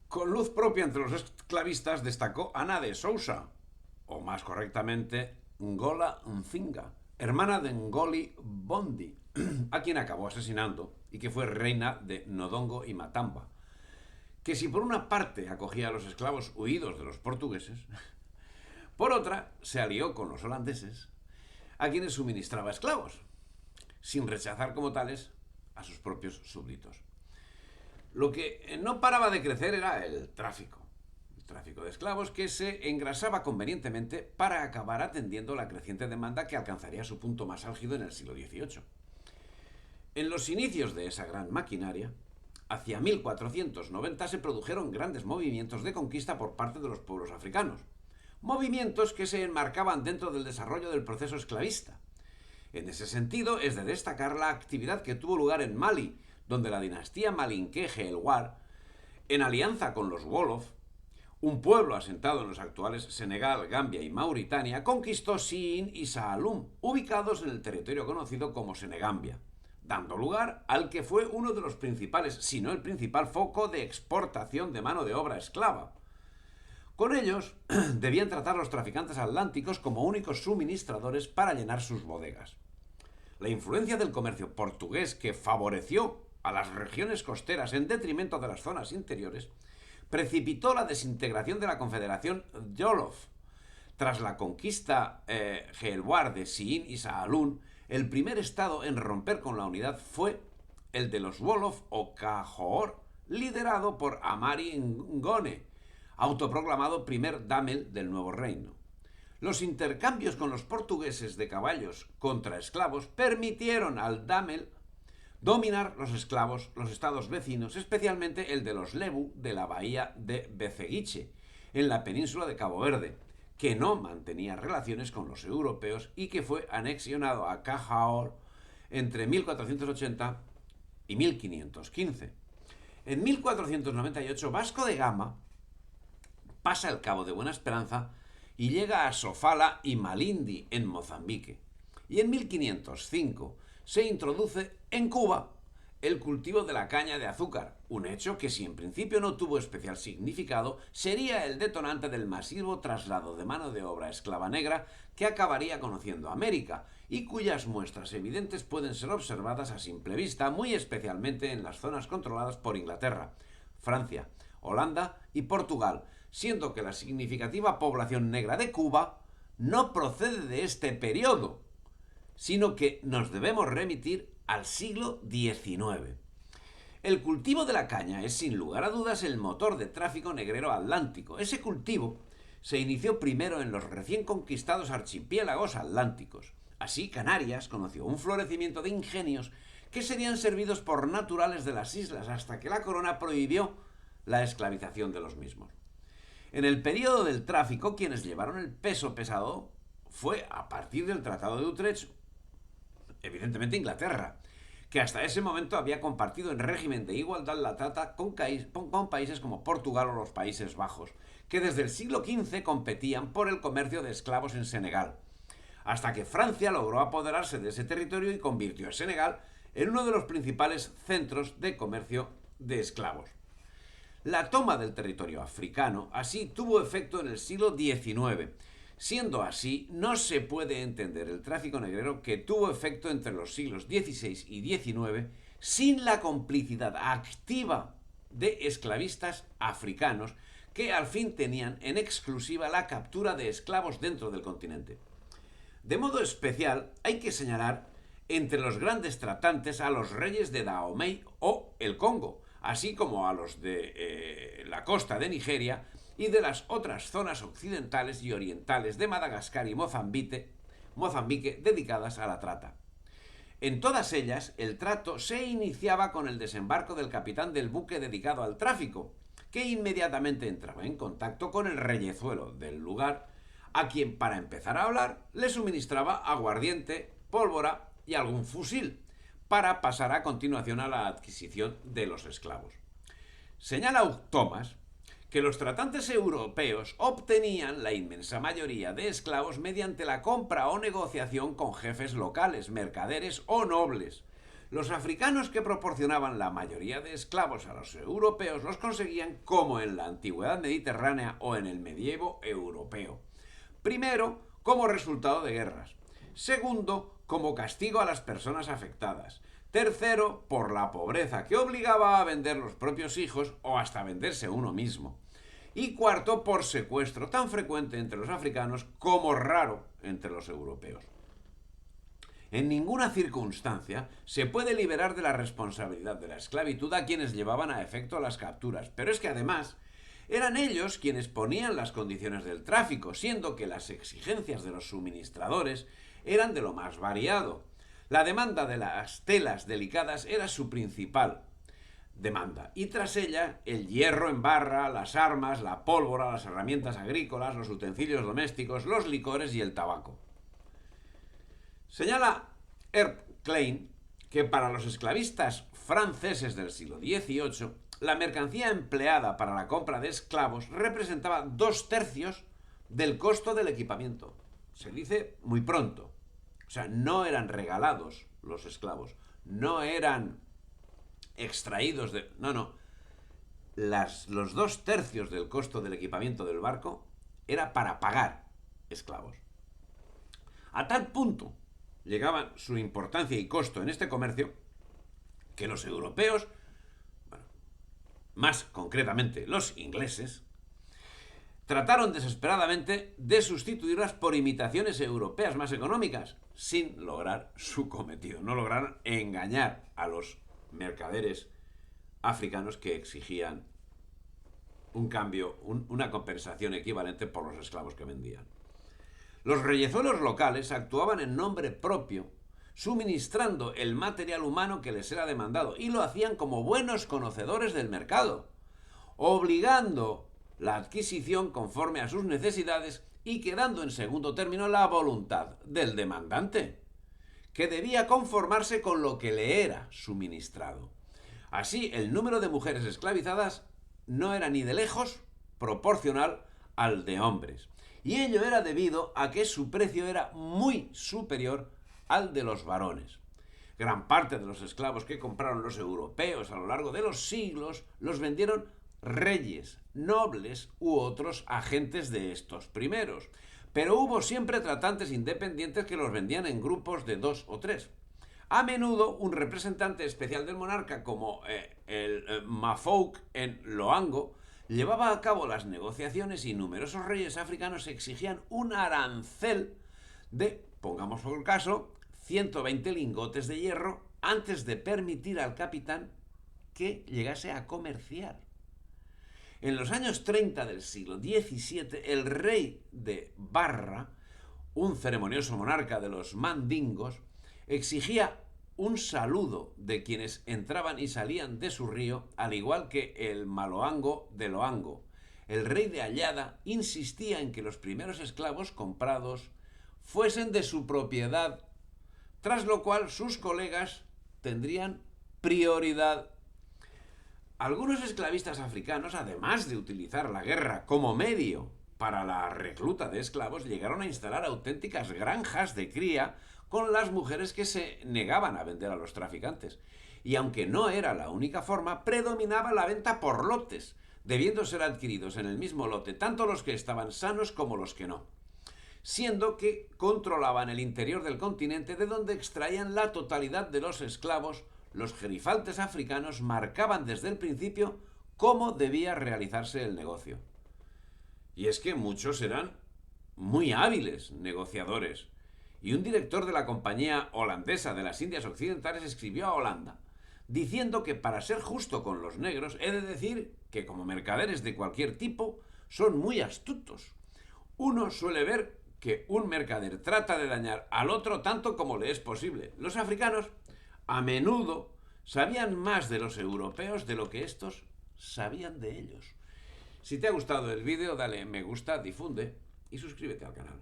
Con luz propia entre los esclavistas destacó Ana de Sousa, o más correctamente, Ngola Nzinga, hermana de Ngoli Bondi, a quien acabó asesinando y que fue reina de Nodongo y Matamba, que si por una parte acogía a los esclavos huidos de los portugueses, por otra se alió con los holandeses, a quienes suministraba esclavos, sin rechazar como tales a sus propios súbditos. Lo que no paraba de crecer era el tráfico de esclavos que se engrasaba convenientemente para acabar atendiendo la creciente demanda que alcanzaría su punto más álgido en el siglo XVIII. En los inicios de esa gran maquinaria, hacia 1490 se produjeron grandes movimientos de conquista por parte de los pueblos africanos, movimientos que se enmarcaban dentro del desarrollo del proceso esclavista. En ese sentido, es de destacar la actividad que tuvo lugar en Mali, donde la dinastía malinqueje el War, en alianza con los Wolof, un pueblo asentado en los actuales Senegal, Gambia y Mauritania, conquistó Siin y Saalum, ubicados en el territorio conocido como Senegambia, dando lugar al que fue uno de los principales, si no el principal foco de exportación de mano de obra esclava. Con ellos debían tratar los traficantes atlánticos como únicos suministradores para llenar sus bodegas. La influencia del comercio portugués, que favoreció a las regiones costeras en detrimento de las zonas interiores, precipitó la desintegración de la Confederación Wolof. Tras la conquista Gelwar de Siin y Saalún, el primer estado en romper con la unidad fue el de los Wolof o Cajoor, liderado por Amari Ngone, autoproclamado primer damel del nuevo reino. Los intercambios con los portugueses de caballos contra esclavos permitieron al damel dominar los esclavos, los estados vecinos, especialmente el de los Lebu de la bahía de Beceguiche, en la península de Cabo Verde, que no mantenía relaciones con los europeos y que fue anexionado a Cajaor entre 1480 y 1515. En 1498, Vasco de Gama pasa el Cabo de Buena Esperanza y llega a Sofala y Malindi, en Mozambique. Y en 1505 se introduce en Cuba el cultivo de la caña de azúcar, un hecho que, si en principio no tuvo especial significado, sería el detonante del masivo traslado de mano de obra esclava negra que acabaría conociendo América y cuyas muestras evidentes pueden ser observadas a simple vista, muy especialmente en las zonas controladas por Inglaterra, Francia, Holanda y Portugal, siendo que la significativa población negra de Cuba no procede de este periodo, sino que nos debemos remitir al siglo XIX. El cultivo de la caña es sin lugar a dudas el motor de tráfico negrero atlántico. Ese cultivo se inició primero en los recién conquistados archipiélagos atlánticos. Así, Canarias conoció un florecimiento de ingenios que serían servidos por naturales de las islas hasta que la corona prohibió la esclavización de los mismos. En el periodo del tráfico, quienes llevaron el peso pesado fue, a partir del Tratado de Utrecht, evidentemente Inglaterra, que hasta ese momento había compartido en régimen de igualdad la trata con países como Portugal o los Países Bajos, que desde el siglo XV competían por el comercio de esclavos en Senegal, hasta que Francia logró apoderarse de ese territorio y convirtió a Senegal en uno de los principales centros de comercio de esclavos. La toma del territorio africano así tuvo efecto en el siglo XIX. Siendo así, no se puede entender el tráfico negrero que tuvo efecto entre los siglos XVI y XIX sin la complicidad activa de esclavistas africanos que al fin tenían en exclusiva la captura de esclavos dentro del continente. De modo especial, hay que señalar entre los grandes tratantes a los reyes de Dahomey o el Congo, así como a los de la costa de Nigeria y de las otras zonas occidentales y orientales de Madagascar y Mozambique dedicadas a la trata. En todas ellas, el trato se iniciaba con el desembarco del capitán del buque dedicado al tráfico, que inmediatamente entraba en contacto con el reyezuelo del lugar, a quien, para empezar a hablar, le suministraba aguardiente, pólvora y algún fusil, para pasar a continuación a la adquisición de los esclavos. Señala Thomas que los tratantes europeos obtenían la inmensa mayoría de esclavos mediante la compra o negociación con jefes locales, mercaderes o nobles, Los africanos que proporcionaban la mayoría de esclavos a los europeos los conseguían como en la antigüedad mediterránea o en el medievo europeo. Primero, como resultado de guerras. Segundo, como castigo a las personas afectadas. Tercero, por la pobreza que obligaba a vender los propios hijos o hasta venderse uno mismo. Y cuarto, por secuestro tan frecuente entre los africanos como raro entre los europeos. En ninguna circunstancia se puede liberar de la responsabilidad de la esclavitud a quienes llevaban a efecto las capturas, pero es que además eran ellos quienes ponían las condiciones del tráfico, siendo que las exigencias de los suministradores eran de lo más variado. La demanda de las telas delicadas era su principal demanda, y tras ella el hierro en barra, las armas, la pólvora, las herramientas agrícolas, los utensilios domésticos, los licores y el tabaco. Señala Herb Klein que para los esclavistas franceses del siglo XVIII, la mercancía empleada para la compra de esclavos representaba 2/3 del costo del equipamiento. Se dice muy pronto. O sea, no eran regalados los esclavos, no eran extraídos de... No. Los 2/3 del costo del equipamiento del barco era para pagar esclavos. A tal punto llegaban su importancia y costo en este comercio que los europeos, más concretamente los ingleses, trataron desesperadamente de sustituirlas por imitaciones europeas más económicas, sin lograr su cometido. No lograron engañar a los mercaderes africanos que exigían un cambio, una compensación equivalente por los esclavos que vendían. Los reyezuelos locales actuaban en nombre propio, suministrando el material humano que les era demandado, y lo hacían como buenos conocedores del mercado, obligando la adquisición conforme a sus necesidades y quedando en segundo término la voluntad del demandante, que debía conformarse con lo que le era suministrado. Así, el número de mujeres esclavizadas no era ni de lejos proporcional al de hombres, y ello era debido a que su precio era muy superior al de los varones. Gran parte de los esclavos que compraron los europeos a lo largo de los siglos los vendieron reyes, nobles u otros agentes de estos primeros, pero hubo siempre tratantes independientes que los vendían en grupos de 2 o 3. A menudo un representante especial del monarca, como el Mafouk en Loango, llevaba a cabo las negociaciones y numerosos reyes africanos exigían un arancel de, pongamos por caso, 120 lingotes de hierro antes de permitir al capitán que llegase a comerciar. En los años 30 del siglo XVII, el rey de Barra, un ceremonioso monarca de los mandingos, exigía un saludo de quienes entraban y salían de su río, al igual que el Maloango de Loango. El rey de Allada insistía en que los primeros esclavos comprados fuesen de su propiedad, tras lo cual sus colegas tendrían prioridad. Algunos esclavistas africanos, además de utilizar la guerra como medio para la recluta de esclavos, llegaron a instalar auténticas granjas de cría con las mujeres que se negaban a vender a los traficantes. Y aunque no era la única forma, predominaba la venta por lotes, debiendo ser adquiridos en el mismo lote tanto los que estaban sanos como los que no, siendo que controlaban el interior del continente, de donde extraían la totalidad de los esclavos. Los gerifaltes africanos marcaban desde el principio cómo debía realizarse el negocio. Y es que muchos eran muy hábiles negociadores. Y un director de la Compañía Holandesa de las Indias Occidentales escribió a Holanda, diciendo que para ser justo con los negros he de decir que como mercaderes de cualquier tipo son muy astutos. Uno suele ver que un mercader trata de dañar al otro tanto como le es posible. Los africanos a menudo sabían más de los europeos de lo que estos sabían de ellos. Si te ha gustado el vídeo, dale me gusta, difunde y suscríbete al canal.